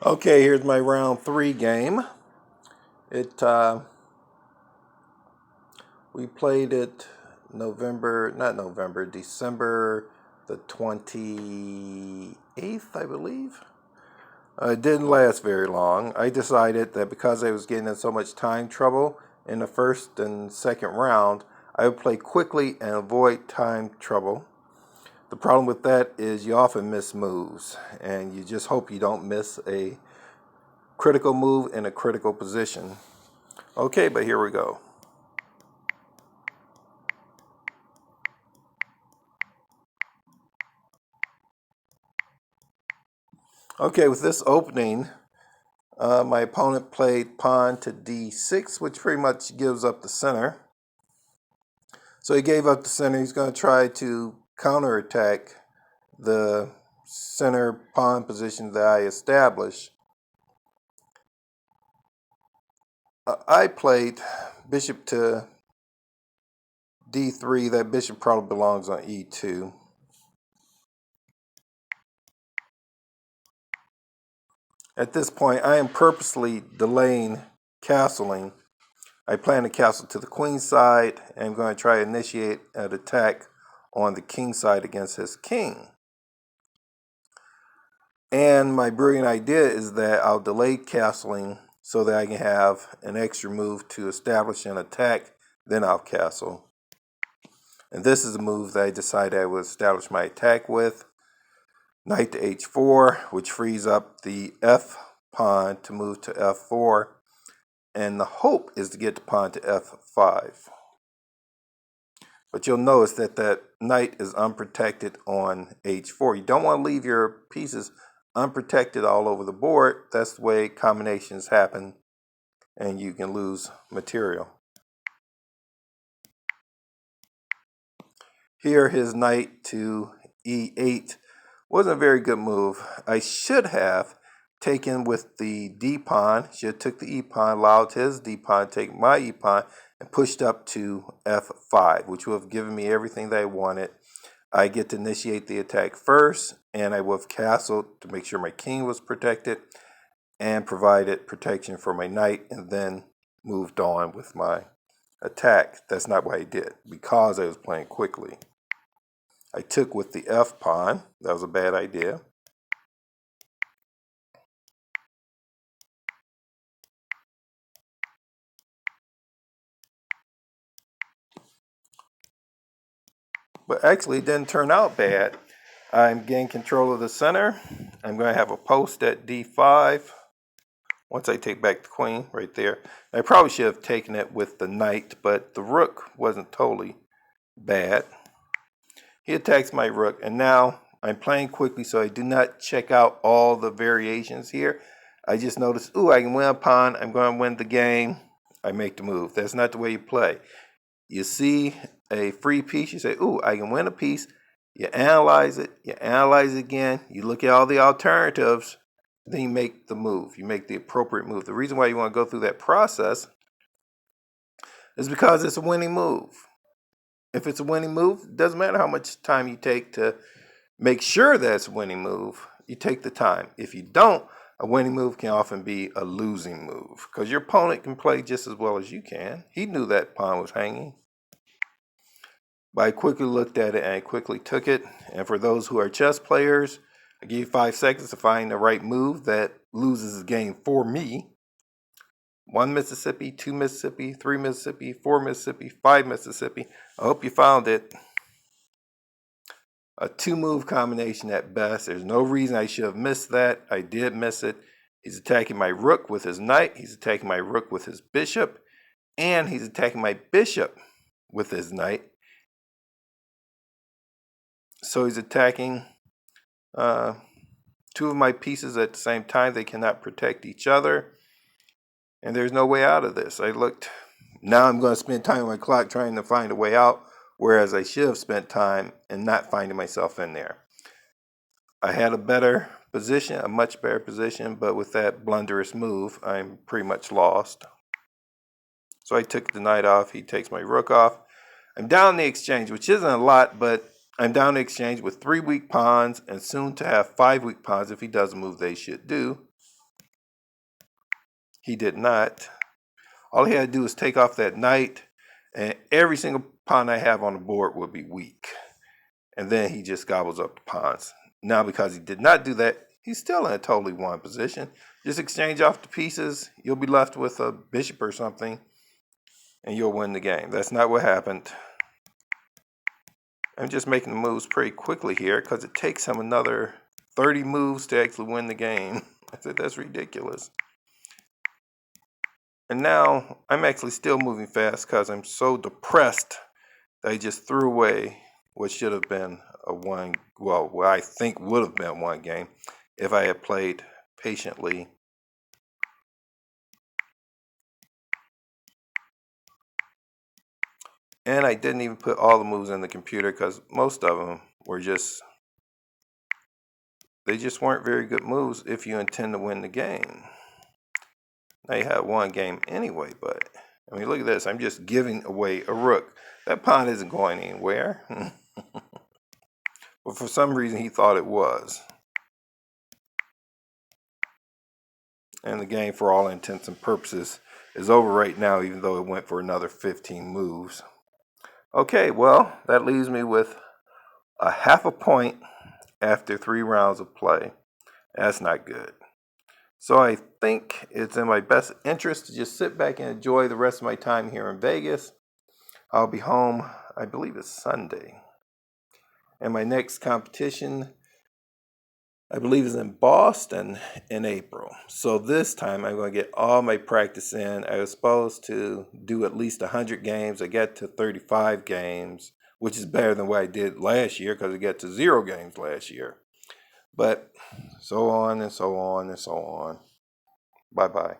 Okay, here's my round 3 game. We played it December the 28th, I believe. It didn't last very long. I decided that because I was getting in so much time trouble in the first and second round, I would play quickly and avoid time trouble. The problem with that is you often miss moves, and you just hope you don't miss a critical move in a critical position. Okay, but here we go. Okay, with this opening, my opponent played pawn to d6, which pretty much gives up the center. So he gave up the center. He's going to try to counterattack the center pawn position that I established. I played bishop to d3. That bishop probably belongs on e2. At this point, I am purposely delaying castling. I plan to castle to the queen side, and I'm going to try to initiate an attack on the king side against his king. And my brilliant idea is that I'll delay castling so that I can have an extra move to establish an attack, then I'll castle. And this is a move that I decided I would establish my attack with. Knight to h4, which frees up the f pawn to move to f4. And the hope is to get the pawn to f5. But you'll notice that that knight is unprotected on h4. You don't want to leave your pieces unprotected all over the board. That's the way combinations happen, and you can lose material. Here, his knight to e8 wasn't a very good move. I should have taken with the d-pawn, should have took the e-pawn, allowed his d-pawn to take my e-pawn, and pushed up to f5, which would have given me everything that I wanted. I get to initiate the attack first, and I would have castled to make sure my king was protected and provided protection for my knight, and then moved on with my attack. That's not what I did because I was playing quickly. I took with the f pawn. That was a bad idea. But actually, it didn't turn out bad. I'm getting control of the center. I'm going to have a post at d5. Once I take back the queen right there. I probably should have taken it with the knight, but the rook wasn't totally bad. He attacks my rook, and now I'm playing quickly, so I do not check out all the variations here. I just notice, ooh, I can win a pawn. I'm going to win the game. I make the move. That's not the way you play. You see a free piece, you say, ooh, I can win a piece. You analyze it again. You look at all the alternatives. Then you make the move. You make the appropriate move. The reason why you want to go through that process is because it's a winning move. If it's a winning move, it doesn't matter how much time you take to make sure that it's a winning move. You take the time. If you don't, a winning move can often be a losing move because your opponent can play just as well as you can. He knew that pawn was hanging. But I quickly looked at it and I quickly took it. And for those who are chess players, I give you 5 seconds to find the right move that loses the game for me. 1 Mississippi, 2 Mississippi, 3 Mississippi, 4 Mississippi, 5 Mississippi. I hope you found it. A 2-move combination at best. There's no reason I should have missed that. I did miss it. He's attacking my rook with his knight. He's attacking my rook with his bishop. And he's attacking my bishop with his knight. So he's attacking 2 of my pieces at the same time. They cannot protect each other. And there's no way out of this. Now I'm going to spend time on my clock trying to find a way out, whereas I should have spent time and not finding myself in there. I had a better position, a much better position, but with that blunderous move, I'm pretty much lost. So I took the knight off. He takes my rook off. I'm down the exchange, which isn't a lot, but I'm down the exchange with 3 weak pawns and soon to have 5 weak pawns if he does a move they should do. He did not. All he had to do was take off that knight, and every single pawn I have on the board would be weak. And then he just gobbles up the pawns. Now, because he did not do that, he's still in a totally won position. Just exchange off the pieces. You'll be left with a bishop or something, and you'll win the game. That's not what happened. I'm just making the moves pretty quickly here because it takes him another 30 moves to actually win the game. I said, that's ridiculous. And now I'm actually still moving fast because I'm so depressed that I just threw away what should have been a one, well, what I think would have been one game if I had played patiently. And I didn't even put all the moves in the computer because most of them were they just weren't very good moves if you intend to win the game. Now you had one game anyway, but I mean, look at this. I'm just giving away a rook. That pawn isn't going anywhere. But for some reason, he thought it was. And the game, for all intents and purposes, is over right now, even though it went for another 15 moves. Okay, well, that leaves me with a half a point after 3 rounds of play. That's not good. So I think it's in my best interest to just sit back and enjoy the rest of my time here in Vegas. I'll be home, I believe it's Sunday. And my next competition, I believe, is in Boston in April. So this time I'm going to get all my practice in. I was supposed to do at least 100 games. I got to 35 games, which is better than what I did last year because I got to 0 games last year. But so on and so on and so on. Bye-bye.